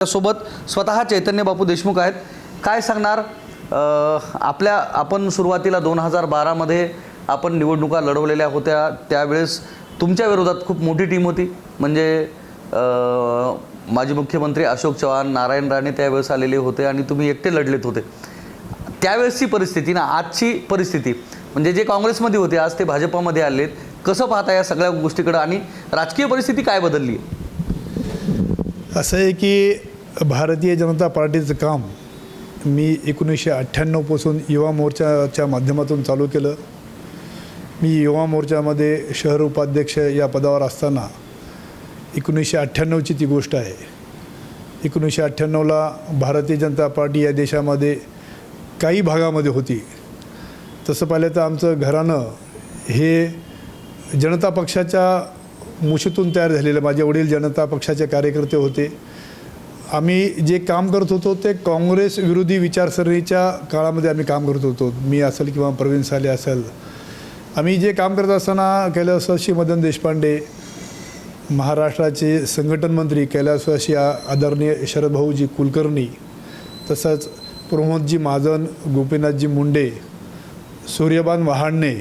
सोबत स्वतः चैतन्य बापू देशमुख आहेत. काय सांगणार? आपण सुरुवातीला 2012 मध्ये आपण निवडणुका लढवलेल्या होत्या. त्यावेळेस तुमच्या विरोधात खूप मोठी टीम होती. म्हणजे माजी मुख्यमंत्री अशोक चव्हाण, नारायण राणे त्यावेळेस आलेले होते आणि तुम्ही एकटे लढलेत होते. त्यावेळेसची परिस्थिती ना आजची परिस्थिती, म्हणजे जे काँग्रेसमध्ये होते आज ते भाजपमध्ये आलेत. कसं पाहता या सगळ्या गोष्टीकडे आणि राजकीय परिस्थिती काय बदलली आहे? असं आहे की भारतीय जनता पार्टीचं काम मी 1998 पासून युवा मोर्चाच्या माध्यमातून चालू केलं. मी युवा मोर्चामध्ये शहर उपाध्यक्ष या पदावर असताना 1998ची ती गोष्ट आहे. 1998ला भारतीय जनता पार्टी या देशामध्ये काही भागामध्ये होती. तसं पाहिलं तर आमचं घराणं हे जनता पक्षाच्या मुशीतून तयार झालेलं. माझे वडील जनता पक्षाचे कार्यकर्ते होते. आम्ही जे काम करत होतो ते काँग्रेस विरोधी विचारसरणीच्या काळामध्ये आम्ही काम करत होतो. मी असेल किंवा प्रवीण साले असेल, आम्ही जे काम करत असताना कैलासवासी मदन देशपांडे, महाराष्ट्राचे संघटन मंत्री कैलासवासी आदरणीय शरदभाऊजी कुलकर्णी, तसंच प्रमोदजी महाजन, गोपीनाथजी मुंडे, सूर्यबान वहाडणे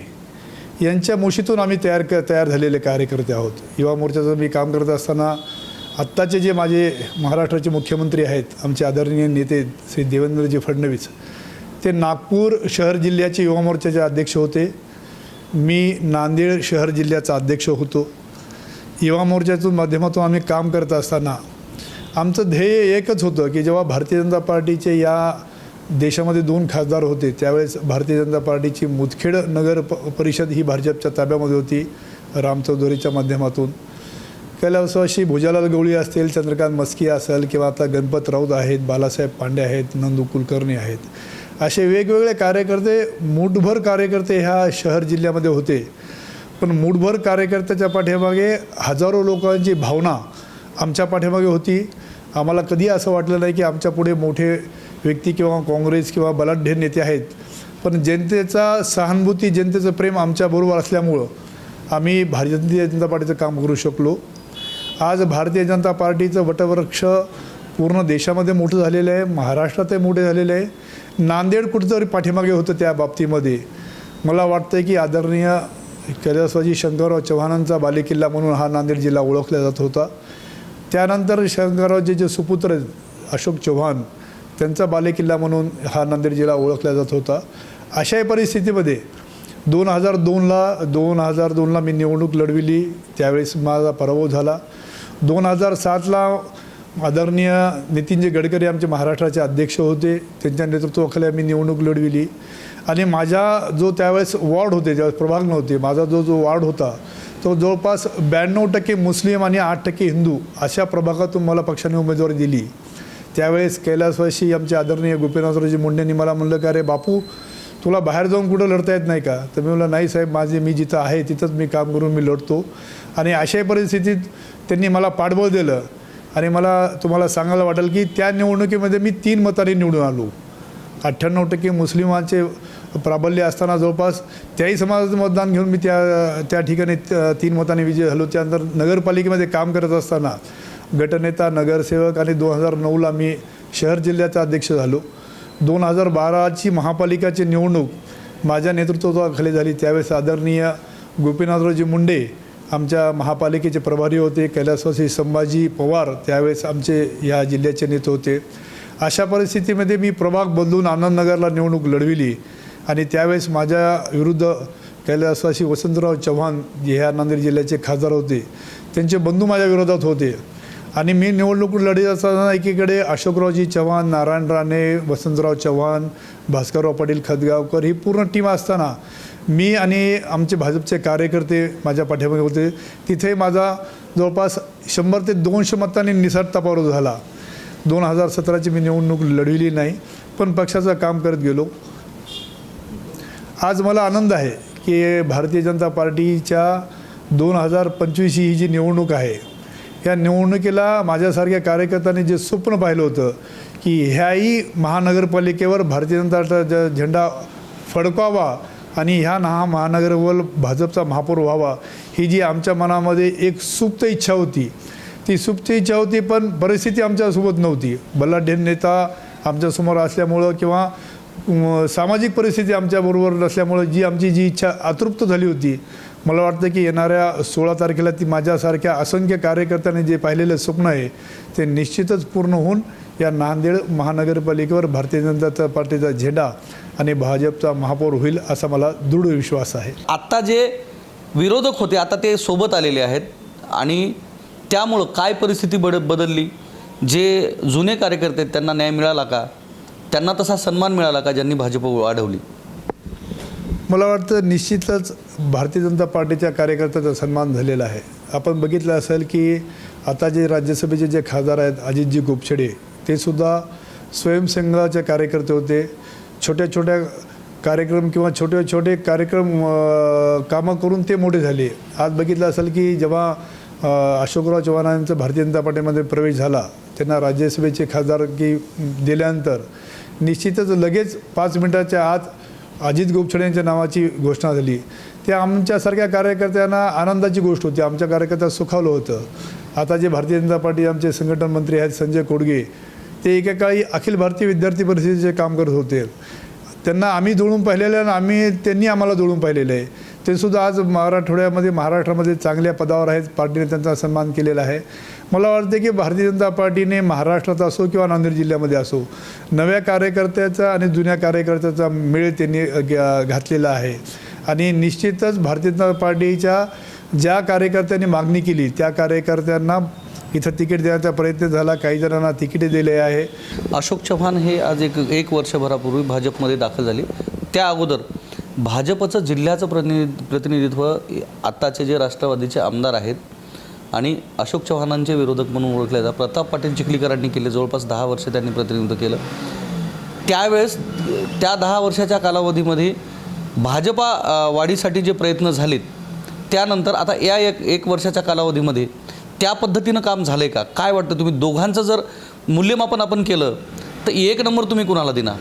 यांच्या मुशीतून आम्ही तयार झालेले कार्यकर्ते आहोत. युवा मोर्चाचं मी काम करत असताना आत्ताचे जे माझे महाराष्ट्राचे मुख्यमंत्री आहेत, आमचे आदरणीय नेते श्री देवेंद्रजी फडणवीस, ते नागपूर शहर जिल्ह्याचे युवा मोर्चाचे अध्यक्ष होते. मी नांदेड शहर जिल्ह्याचा अध्यक्ष होतो. युवा मोर्चाच्या माध्यमातून आम्ही काम करत असताना आमचं ध्येय एकच होतं की जेव्हा भारतीय जनता पार्टीचे या देशामध्ये 2 खासदार होते, त्यावेळेस भारतीय जनता पार्टीची मुदखेड नगर परिषद ही भाजपच्या ताब्यामध्ये होती राम चौधरीच्या माध्यमातून. कैलासवासी भुजालाल गवळी असतील, चंद्रकांत मस्की असेल किंवा आता गणपत राऊत आहेत, बालासाहेब पांडे आहेत, नंदू कुलकर्णी आहेत, असे वेगवेगळे कार्यकर्ते, मूठभर कार्यकर्ते ह्या शहर जिल्ह्यामध्ये होते. पण मूठभर कार्यकर्त्याच्या पाठीमागे हजारो लोकांची भावना आमच्या पाठीमागे होती. आम्हाला कधी असं वाटलं नाही की आमच्या पुढे मोठे व्यक्ती किंवा काँग्रेस किंवा बलाढ्य नेते आहेत. पण जनतेचा सहानुभूती, जनतेचं प्रेम आमच्याबरोबर असल्यामुळं आम्ही भारतीय जनता पार्टीचं काम करू शकलो. आज भारतीय जनता पार्टीचं वटवृक्ष पूर्ण देशामध्ये मोठं झालेलं आहे, महाराष्ट्रातही मोठे झालेलं आहे. नांदेड कुठंतरी पाठीमागे होतं त्या बाबतीमध्ये. मला वाटतं की आदरणीय कैलासवासी शंकरराव चव्हाणांचा बालेकिल्ला म्हणून हा नांदेड जिल्हा ओळखला जात होता. त्यानंतर शंकररावचे सुपुत्र अशोक चव्हाण, त्यांचा बालेकिल्ला म्हणून हा नांदेड जिल्हा ओळखला जात होता. अशाही परिस्थितीमध्ये 2002ला मी निवडणूक लढविली. त्यावेळेस माझा पराभव झाला. 2007ला आदरणीय नितीनजी गडकरी आमचे महाराष्ट्राचे अध्यक्ष होते, त्यांच्या नेतृत्वाखाली आम्ही निवडणूक लढविली. आणि माझा जो त्यावेळेस वॉर्ड होते, ज्यावेळेस प्रभाग नव्हते, माझा जो वॉर्ड होता तो जवळपास 92% मुस्लिम आणि 8% हिंदू अशा प्रभागातून मला पक्षाने उमेदवारी दिली. त्यावेळेस कैलासवासी आमचे आदरणीय गोपीनाथरावजी मुंडेंनी मला म्हणलं की अरे बापू, तुला बाहेर जाऊन कुठं लढता येत नाही का? तर मी म्हणलं नाही साहेब, मी जिथं आहे तिथंच मी काम करून मी लढतो. आणि अशाही परिस्थितीत त्यांनी मला पाठबळ दिलं. आणि मला तुम्हाला सांगायला वाटेल की त्या निवडणुकीमध्ये मी 3 मतांनी निवडून आलो. 98% मुस्लिमांचे प्राबल्य असताना जवळपास त्याही समाजाचं मतदान घेऊन मी त्या ठिकाणी 3 मतांनी विजय झालो. त्यानंतर नगरपालिकेमध्ये काम करत असताना गटनेता, नगरसेवक आणि 2009ला मी शहर जिल्ह्याचा अध्यक्ष झालो. 2012ची महापालिकाची निवडणूक माझ्या नेतृत्वाखाली झाली. त्यावेळेस आदरणीय गोपीनाथरावजी मुंडे आमच्या महापालिकेचे प्रभारी होते. कैलासवासी संभाजी पवार त्यावेळेस आमचे या जिल्ह्याचे नेते होते. अशा परिस्थितीमध्ये मी प्रभाग बदलून आनंदनगरला निवडणूक लढविली. आणि त्यावेळेस माझ्या विरुद्ध कैलासवासी वसंतराव चव्हाण जे ह्या नांदेड जिल्ह्याचे खासदार होते, त्यांचे बंधू माझ्या विरोधात होते. आणि मी निवडणूक लढत असताना एकीकडे अशोकरावजी चव्हाण, नारायण राणे, वसंतराव चव्हाण, भास्करराव पाटील खदगावकर ही पूर्ण टीम असताना मी आणि आमचे भाजपचे कार्यकर्ते माझ्या पाठीमागे होते. तिथे माझा जवळपास 100 ते 200 मतांनी निसटता पराभव झाला. 2017ची मी निवडणूक लढविली नाही, पण पक्षाचं काम करत गेलो. आज मला आनंद आहे की भारतीय जनता पार्टीच्या 2025 ही जी निवडणूक आहे, या निवडणुकीला माझ्यासारख्या कार्यकर्त्यांनी जे स्वप्न पाहिलं होतं की ह्याही महानगरपालिकेवर भारतीय जनता झेंडा फडकावा आणि ह्या महानगरवर भाजपचा महापौर व्हावा, ही जी आमच्या मनामध्ये एक सुप्त इच्छा होती, ती सुप्त इच्छा होती, पण परिस्थिती आमच्यासोबत नव्हती. बलाढ्य नेता आमच्यासमोर असल्यामुळं किंवा सामाजिक परिस्थिती आमच्याबरोबर नसल्यामुळं जी इच्छा अतृप्त झाली होती, मला वाटतं की येणाऱ्या 16 तारखेला ती माझ्यासारख्या असंख्य कार्यकर्त्यांनी जे पाहिलेलं स्वप्न आहे ते निश्चितच पूर्ण होऊन या नांदेड महानगरपालिकेवर भारतीय जनता पार्टीचा झेंडा आणि भाजपचा महापौर होईल असा मला दृढ विश्वास आहे. आत्ता जे विरोधक होते आता ते सोबत आलेले आहेत आणि त्यामुळं काय परिस्थिती बदलली? जे जुने कार्यकर्ते आहेत त्यांना न्याय मिळाला का? त्यांना तसा सन्मान मिळाला का ज्यांनी भाजप वाढवली? मला वाटतं निश्चितच भारतीय जनता पार्टीच्या कार्यकर्त्याचा सन्मान झालेला आहे. आपण बघितलं असेल की आता जे राज्यसभेचे जे खासदार आहेत अजितजी गोपछडे, ते सुद्धा स्वयंसेवकाचे कार्यकर्ते होते. छोट्या छोट्या कार्यक्रम किंवा छोटे छोटे कार्यक्रम कामं करून ते मोठे झाले. आज बघितलं असेल की जेव्हा अशोकराव चव्हाणांचा भारतीय जनता पार्टीमध्ये प्रवेश झाला, त्यांना राज्यसभेचे खासदारकी दिल्यानंतर निश्चितच लगेच 5 मिनिटाच्या आत अजित गोपछडे यांच्या नावाची घोषणा झाली. ते आमच्यासारख्या कार्यकर्त्यांना आनंदाची गोष्ट होती. आमच्या कार्यकर्त्यांना सुखावलं होतं. आता जे भारतीय जनता पार्टी आमचे संघटन मंत्री आहेत संजय कोडगे, ते एकेकाळी अखिल भारतीय विद्यार्थी परिषदेचे काम करत होते. त्यांना आम्ही जोडून पाहिलेलं आहे आणि त्यांनी आम्हाला जोडून पाहिलेलं आहे. ते सुद्धा आज महाराष्ट्रामध्ये चांगल्या पदावर आहेत. पार्टीने त्यांचा सन्मान केलेला आहे. मला वाटते की भारतीय जनता पार्टीने महाराष्ट्रात असो किंवा नांदेड जिल्ह्यामध्ये असो, नव्या कार्यकर्त्याचा आणि जुन्या कार्यकर्त्याचा मेळ त्यांनी घातलेला आहे. आणि निश्चितच भारतीय जनता पार्टीच्या ज्या कार्यकर्त्यांनी मागणी केली त्या कार्यकर्त्यांना इथं तिकीट देण्याचा प्रयत्न झाला. काही जणांना तिकीटे दिले आहे. अशोक चव्हाण हे आज एक वर्षभरापूर्वी भाजपमध्ये दाखल झाले. त्या अगोदर भाजपचं जिल्ह्याचं प्रतिनिधित्व आत्ताचे जे राष्ट्रवादीचे आमदार आहेत आणि अशोक चव्हाणांचे विरोधक म्हणून ओळखले जातात प्रताप पाटील चिखलीकरांनी केले. जवळपास 10 वर्ष त्यांनी प्रतिनिधित्व केलं. त्यावेळेस त्या 10 वर्षाच्या कालावधीमध्ये भाजपा वाढीसाठी जे प्रयत्न झालेत, त्यानंतर आता या एक वर्षाच्या कालावधीमध्ये त्या पद्धतीनं काम झालं आहे का? काय वाटतं तुम्ही दोघांचं जर मूल्यमापन आपण केलं तर 1 नंबर तुम्ही कुणाला देणार?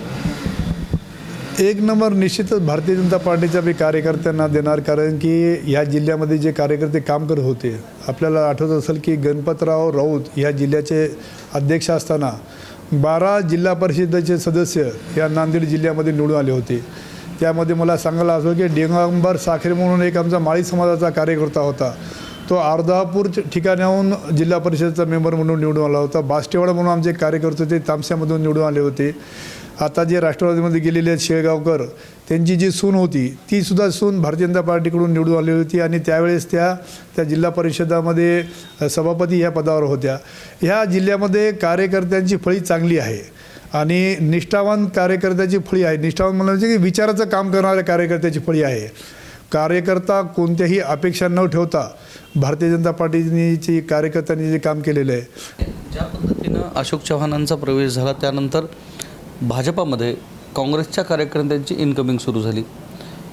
1 नंबर निश्चितच भारतीय जनता पार्टीच्या बी कार्यकर्त्यांना देणार. कारण की ह्या जिल्ह्यामध्ये जे कार्यकर्ते काम करत होते, आपल्याला आठवत असेल की गणपतराव राऊत ह्या जिल्ह्याचे अध्यक्ष असताना 12 जिल्हा परिषदेचे सदस्य या नांदेड जिल्ह्यामध्ये निवडून आले होते. त्यामध्ये मला सांगायला असं की दिगंबर साखरे म्हणून एक आमचा माळी समाजाचा कार्यकर्ता होता. तो अर्धापूर ठिकाणाहून जिल्हा परिषदेचा मेंबर म्हणून निवडून आला होता. बास्टेवाडा म्हणून आमचे कार्यकर्ते ते तामस्यामधून निवडून आले होते. आता जे राष्ट्रवादीमध्ये गेलेले आहेत शेळगावकर, त्यांची जी सून होती ती सुद्धा सून भारतीय जनता पार्टीकडून निवडून आली होती आणि त्यावेळेस त्या जिल्हा परिषदामध्ये सभापती ह्या पदावर होत्या. ह्या जिल्ह्यामध्ये कार्यकर्त्यांची फळी चांगली आहे आणि निष्ठावान कार्यकर्त्याची फळी आहे. निष्ठावान म्हणजे की विचाराचं काम करणाऱ्या कार्यकर्त्याची फळी आहे. कार्यकर्ता कोणत्याही अपेक्षा न ठेवता भारतीय जनता पार्टीची कार्यकर्त्यांनी जे काम केलेलं आहे. ज्या पद्धतीनं अशोक चव्हाणांचा प्रवेश झाला त्यानंतर भाजपामध्ये काँग्रेसच्या कार्यकर्त्यांची इनकमिंग सुरू झाली.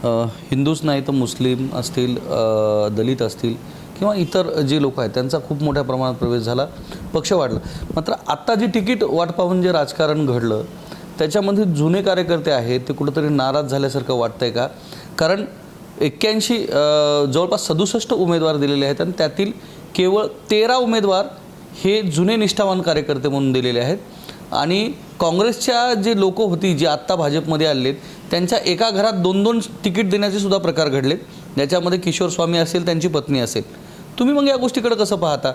हिंदूच नाही तर मुस्लिम असतील, दलित असतील किंवा इतर जे लोक आहेत त्यांचा खूप मोठ्या प्रमाणात प्रवेश झाला, पक्ष वाढला. मात्र आत्ता जी तिकीट वाट पाहून जे राजकारण घडलं त्याच्यामध्ये जुने कार्यकर्ते आहेत ते कुठंतरी नाराज झाल्यासारखं वाटतंय का? कारण 81 जवळपास 67 उमेदवार दिलेले आहेत आणि त्यातील केवळ 13 उमेदवार हे जुने निष्ठावान कार्यकर्ते म्हणून दिलेले आहेत आणि काँग्रेसच्या जे लोक होती जी आत्ता भाजपमध्ये आलेत त्यांच्या एका घरात 2-2 तिकीट देण्याचे सुद्धा प्रकार घडलेत, ज्याच्यामध्ये किशोर स्वामी असेल, त्यांची पत्नी असेल. तुम्ही मग या गोष्टीकडे कसं पाहता?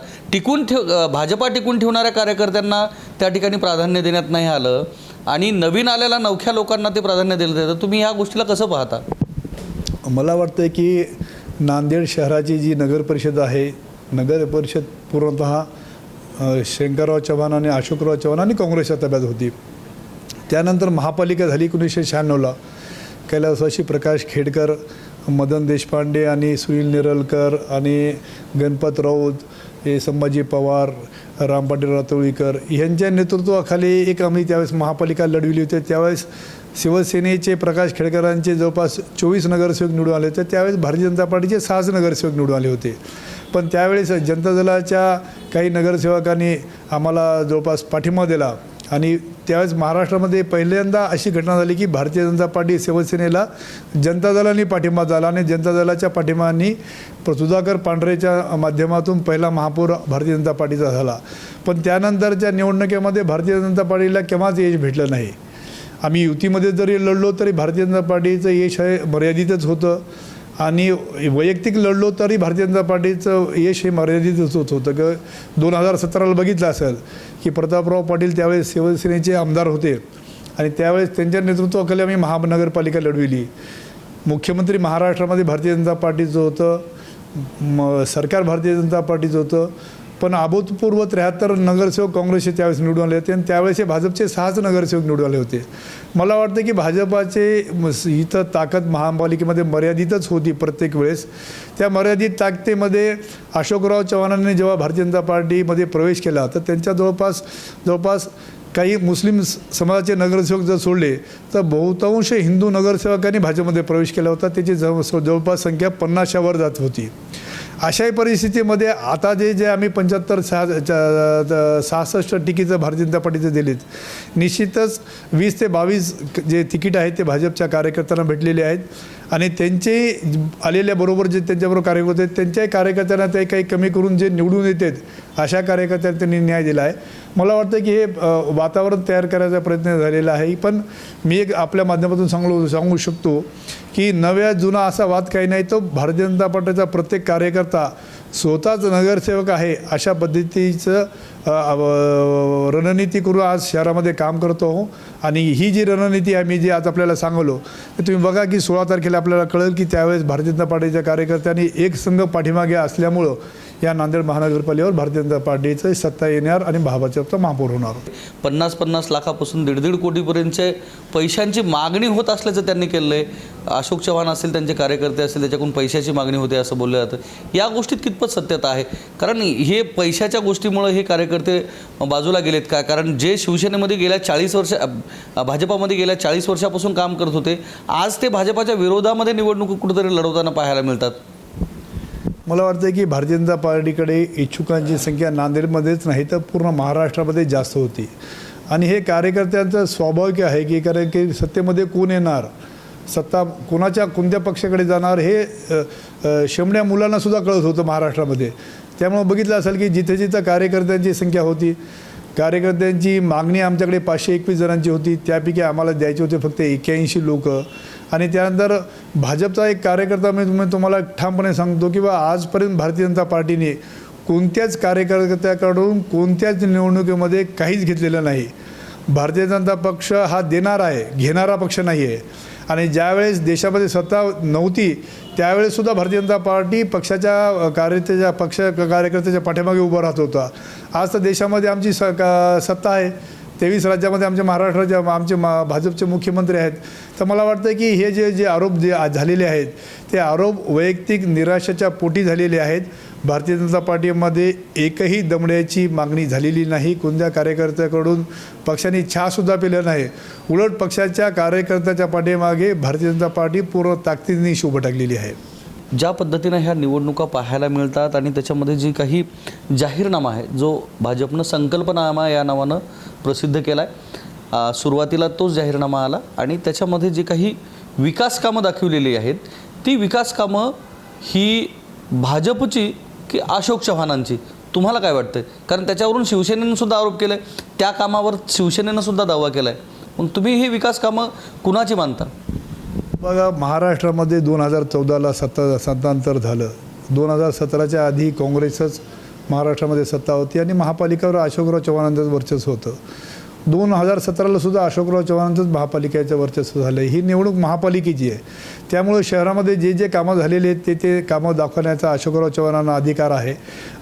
भाजपा टिकून ठेवणाऱ्या कार्यकर्त्यांना त्या ठिकाणी प्राधान्य देण्यात नाही आलं आणि नवीन आलेल्या नवख्या लोकांना ते प्राधान्य दिलं जातं. तुम्ही ह्या गोष्टीला कसं पाहता? मला वाटतं की नांदेड शहराची जी नगर परिषद आहे, नगर परिषद पूर्णतः शंकरराव चव्हाण आणि अशोकराव चव्हाण आणि काँग्रेसच्या ताब्यात होती. त्यानंतर महापालिका झाली 1996ला. कैलासवासी प्रकाश खेडकर, मदन देशपांडे आणि सुनील नेरळकर आणि गणपत राऊत, हे संभाजी पवार, रामपाटील रातोळीकर यांच्या नेतृत्वाखाली एक आम्ही त्यावेळेस महापालिका लढविली होती. त्यावेळेस शिवसेनेचे प्रकाश खेडकरांचे जवळपास 24 नगरसेवक निवडून आले होते. त्यावेळेस भारतीय जनता पार्टीचे 6 नगरसेवक निवडून आले होते. पण त्यावेळेस जनता दलाच्या काही नगरसेवकांनी आम्हाला जवळपास पाठिंबा दिला आणि त्यावेळेस महाराष्ट्रामध्ये पहिल्यांदा अशी घटना झाली की भारतीय जनता पार्टी शिवसेनेला जनता दलाने पाठिंबा दिला आणि जनता दलाच्या पाठिंबाने सुधाकर पांढरेच्या माध्यमातून पहिला महापौर भारतीय जनता पार्टीचा झाला. पण त्यानंतरच्या निवडणुकीमध्ये भारतीय जनता पार्टीला केव्हाच यश भेटलं नाही. आम्ही युतीमध्ये जरी लढलो तरी भारतीय जनता पार्टीचं यश हे मर्यादितच होतं आणि वैयक्तिक लढलो तरी भारतीय जनता पार्टीचं यश हे मर्यादितच होतं. 2017ला बघितलं असेल की प्रतापराव पाटील त्यावेळेस शिवसेनेचे आमदार होते आणि त्यावेळेस त्यांच्या नेतृत्वाखाली आम्ही महानगरपालिका लढविली. मुख्यमंत्री महाराष्ट्रामध्ये भारतीय जनता पार्टीचं होतं, सरकार भारतीय जनता पार्टीचं होतं. पण अभूतपूर्व 73 नगरसेवक काँग्रेसचे त्यावेळेस निवडून आले होते आणि त्यावेळेस हे भाजपचे 6च नगरसेवक निवडून आले होते. मला वाटतं की भाजपाचे इथं ताकद महापालिकेमध्ये मर्यादितच होती प्रत्येक वेळेस. त्या मर्यादित ताकदीमध्ये अशोकराव चव्हाणांनी जेव्हा भारतीय जनता पार्टीमध्ये प्रवेश केला तर त्यांच्या जवळपास काही मुस्लिम समाजाचे नगरसेवक जर सोडले तर बहुतांश हिंदू नगरसेवकांनी भाजपमध्ये प्रवेश केला होता. त्याची जवळपास संख्या 50च्या वर जात होती. अशाही परिस्थितीमध्ये आता जे आम्ही 65 तिकीटं भारतीय जनता पार्टीचे दिलेत, निश्चितच 20 ते 22 जे तिकीट आहेत ते भाजपच्या कार्यकर्त्यांना भेटलेले आहेत आणि त्यांचे आलेल्याबरोबर जे त्यांच्याबरोबर कार्यकर्ते आहेत त्यांच्याही कार्यकर्त्यांना ते काही कमी करून जे निवडून येतात अशा कार्यकर्त्यांना त्यांनी न्याय दिला आहे. मला वाटतं की हे वातावरण तयार करायचा प्रयत्न झालेला आहे. पण मी एक आपल्या माध्यमातून सांगू शकतो की नव्या जुना असा वाद काही नाही. तो भारतीय जनता पार्टीचा प्रत्येक कार्यकर्ता स्वतःच नगरसेवक आहे अशा पद्धतीचं रणनीती करून आज शहरामध्ये काम करतो आणि ही जी रणनीती आम्ही जी आज आपल्याला सांगलो तर तुम्ही बघा की 16 तारखेला आपल्याला कळेल की त्यावेळेस भारतीय जनता पार्टीच्या कार्यकर्त्यांनी एक संघ पाठीमागे असल्यामुळं या नांदेड महानगरपालिकेवर भारतीय जनता पार्टीचं सत्ता येणार आणि भाजपचा महापौर होणार. 50 लाखापासून 1.5 कोटीपर्यंतचे पैशांची मागणी होत असल्याचं त्यांनी केलं आहे. अशोक चव्हाण असेल, त्यांचे कार्यकर्ते असेल, त्याच्याकडून पैशाची मागणी होते असं बोललं जातं. या गोष्टीत कितपत सत्यता आहे? कारण हे पैशाच्या गोष्टीमुळे हे कार्यकर्ते बाजूला गेलेत का? कारण जे शिवसेनेमध्ये गेल्या 40 वर्ष भाजपामध्ये गेल्या 40 वर्षापासून काम करत होते, आज ते भाजपाच्या विरोधामध्ये निवडणूक कुठेतरी लढवताना पाहायला मिळतात. मला वाटतं की भारतीय जनता पार्टीकडे इच्छुकांची संख्या नांदेडमध्येच नाही तर पूर्ण महाराष्ट्रामध्ये जास्त होती आणि हे कार्यकर्त्यांचं स्वाभाविक आहे की कारण की सत्तेमध्ये कोण येणार, सत्ता कोणत्या पक्षाकडे जाणार हे शेमण्या मुलांनासुद्धा कळत होतं महाराष्ट्रामध्ये. त्यामुळे बघितलं असेल की जिथे जिथं कार्यकर्त्यांची संख्या होती, कार्यकर्त्यांची मागणी आमच्याकडे 521 जणांची होती, त्यापैकी आम्हाला द्यायचे होते फक्त 81 लोक. आणि त्यानंतर भाजपचा एक कार्यकर्ता मी तुम्हाला ठामपणे सांगतो की आजपर्यंत भारतीय जनता पार्टीने कोणत्याच कार्यकर्त्याकडून कोणत्याच निवडणुकीमध्ये काहीच घेतलेलं नाही. भारतीय जनता पक्ष हा देणारा आहे, घेणारा पक्ष नाही आहे. आणि ज्यावेळेस देशामध्ये सत्ता नव्हती त्यावेळेससुद्धा भारतीय जनता पार्टी पक्षाच्या कार्यकर्त्याच्या पाठीमागे उभं राहत होता. आज तर देशामध्ये आमची सत्ता आहे, 23 राज्यामध्ये आमचे भाजपचे मुख्यमंत्री आहेत. तर मला वाटतं की हे जे आरोप झालेले आहेत ते आरोप वैयक्तिक निराशेच्या पोटी झालेले आहेत. भारतीय जनता पार्टीमध्ये एकही दमड्याची मागणी झालेली नाही. कोणत्या कार्यकर्त्याकडून पक्षाने चहासुद्धा पिलं नाही. उलट पक्षाच्या कार्यकर्त्याच्या पाठीमागे भारतीय जनता पार्टी पूर्ण ताकदीने उभं टाकलेली आहे. ज्या पद्धतीनं ह्या निवडणुका पाहायला मिळतात आणि त्याच्यामध्ये जी काही जाहीरनामा आहे जो भाजपनं संकल्पनामा या नावानं प्रसिद्ध केला आहे, सुरुवातीला तोच जाहीरनामा आला आणि त्याच्यामध्ये जी काही विकास कामं दाखवलेली आहेत ती विकास कामं ही भाजपची की अशोक चव्हाणांची, तुम्हाला काय वाटतं? कारण त्याच्यावरून शिवसेनेनं सुद्धा आरोप केला आहे, त्या कामावर शिवसेनेनं सुद्धा दावा केला आहे. मग तुम्ही ही विकास कामं कुणाची मानता? बघा, महाराष्ट्रामध्ये 2014ला सत्तांतर झालं. 2017च्या आधी काँग्रेसच महाराष्ट्रामध्ये सत्ता होती आणि महापालिकेवर अशोकराव चव्हाणांचंच वर्चस्व होतं. 2017ला सुद्धा अशोकराव चव्हाणांचंच महापालिकेचं वर्चस्व झालं. ही निवडणूक महापालिकेची आहे. त्यामुळे शहरामध्ये जे कामं झालेले आहेत ते कामं दाखवण्याचा अशोकराव चव्हाणांना अधिकार आहे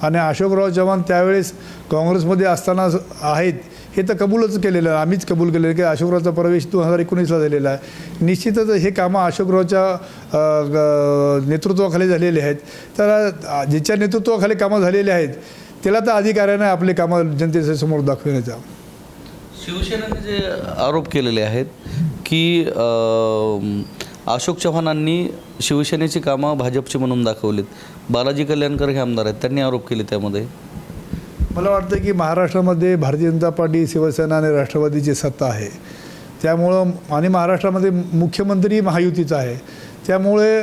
आणि अशोकराव चव्हाण त्यावेळेस काँग्रेसमध्ये असताना आहेत हे तर कबूलच केलेलं आहे. आम्हीच कबूल केलेलं आहे की अशोकरावचा प्रवेश 2019ला झालेला आहे. निश्चितच हे कामं अशोकरावच्या नेतृत्वाखाली झालेले आहेत. तर ज्याच्या नेतृत्वाखाली कामं झालेली आहेत त्याला तर अधिकार आहे ना आपले कामं जनतेच्या समोर दाखवण्याचा. शिवसेनेने जे आरोप केलेले आहेत की अशोक चव्हाणांनी शिवसेनेची कामं भाजपची म्हणून दाखवलीत, बालाजी कल्याणकर हे आमदार आहेत त्यांनी आरोप केले त्यामध्ये. मला वाटतं की महाराष्ट्रामध्ये भारतीय जनता पार्टी, शिवसेना आणि राष्ट्रवादीची सत्ता आहे. त्यामुळं आणि महाराष्ट्रामध्ये मुख्यमंत्री महायुतीचा आहे. त्यामुळे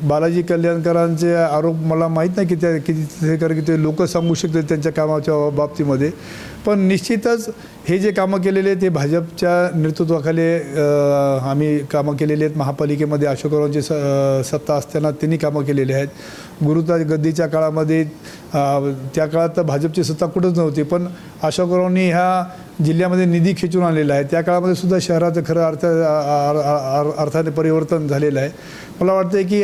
बालाजी कल्याणकरांचे आरोप मला माहीत नाही की त्या किती कारण की ते लोक सांगू शकतात त्यांच्या कामाच्या बाबतीमध्ये. पण निश्चितच हे जे कामं केलेले आहेत ते भाजपच्या नेतृत्वाखाली आम्ही कामं केलेली आहेत. महापालिकेमध्ये अशोकरावांची सत्ता असताना त्यांनी कामं केलेली आहेत. गुरुताज गद्दीच्या काळामध्ये त्या काळात तर भाजपची सत्ता कुठंच नव्हती, पण अशोकरावांनी ह्या जिल्ह्यामध्ये निधी खेचून आणलेला आहे. त्या काळामध्ये सुद्धा शहराचं खरं अर्थाने परिवर्तन झालेलं आहे. मला वाटतं की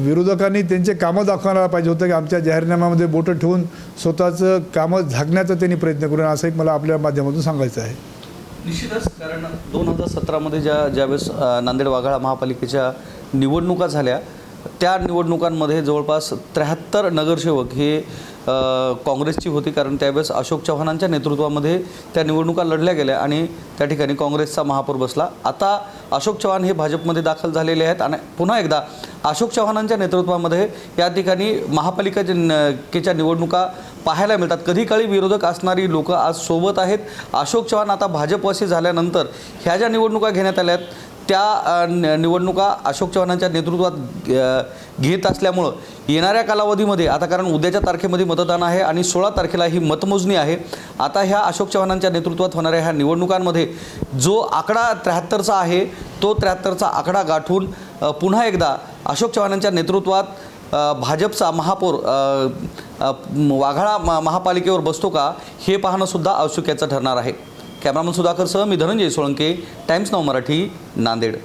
विरोधकांनी त्यांचे कामं दाखवायला पाहिजे होतं की आमच्या जाहीरनाम्यामध्ये बोटं ठेवून स्वतःचं कामं झाकण्याचा त्यांनी प्रयत्न करून, असं एक मला आपल्या माध्यमातून सांगायचं आहे. निश्चितच, कारण 2017मध्ये ज्यावेळेस नांदेड वाघाळा महापालिकेच्या निवडणुका झाल्या, त्या निवडणुकांमध्ये जवळपास 73 नगरसेवक हे काँग्रेसची होती, कारण त्यावेळेस अशोक चव्हाणांच्या नेतृत्वामध्ये त्या निवडणुका लढल्या गेल्या आणि त्या ठिकाणी काँग्रेसचा महापौर बसला. आता अशोक चव्हाण हे भाजपमध्ये दाखल झालेले आहेत आणि पुन्हा एकदा अशोक चव्हाणांच्या नेतृत्वामध्ये या ठिकाणी महापालिकेच्या निवडणुका पाहायला मिळतात. कधी काळी विरोधक असणारी लोक आज सोबत आहेत. अशोक चव्हाण आता भाजपवासी झाल्यानंतर ह्या ज्या निवडणुका घेण्यात आल्या आहेत त्या निवडणुका अशोक चव्हाणांच्या नेतृत्वात घेत असल्यामुळं येणाऱ्या कालावधीमध्ये आता, कारण उद्याच्या तारखेमध्ये मतदान आहे आणि 16 तारखेला ही मतमोजणी आहे, आता ह्या अशोक चव्हाणांच्या नेतृत्वात होणाऱ्या ह्या निवडणुकांमध्ये जो आकडा 73चा आहे तो 73चा आकडा गाठून पुन्हा एकदा अशोक चव्हाणांच्या नेतृत्वात भाजपचा महापौर वाघाळा महापालिकेवर बसतो का हे पाहणंसुद्धा औत्सुक्याचं ठरणार आहे. कॅमेरामन सुधाकरसह मी धनंजय सोळंके, टाइम्स नाऊ मराठी, नांदेड.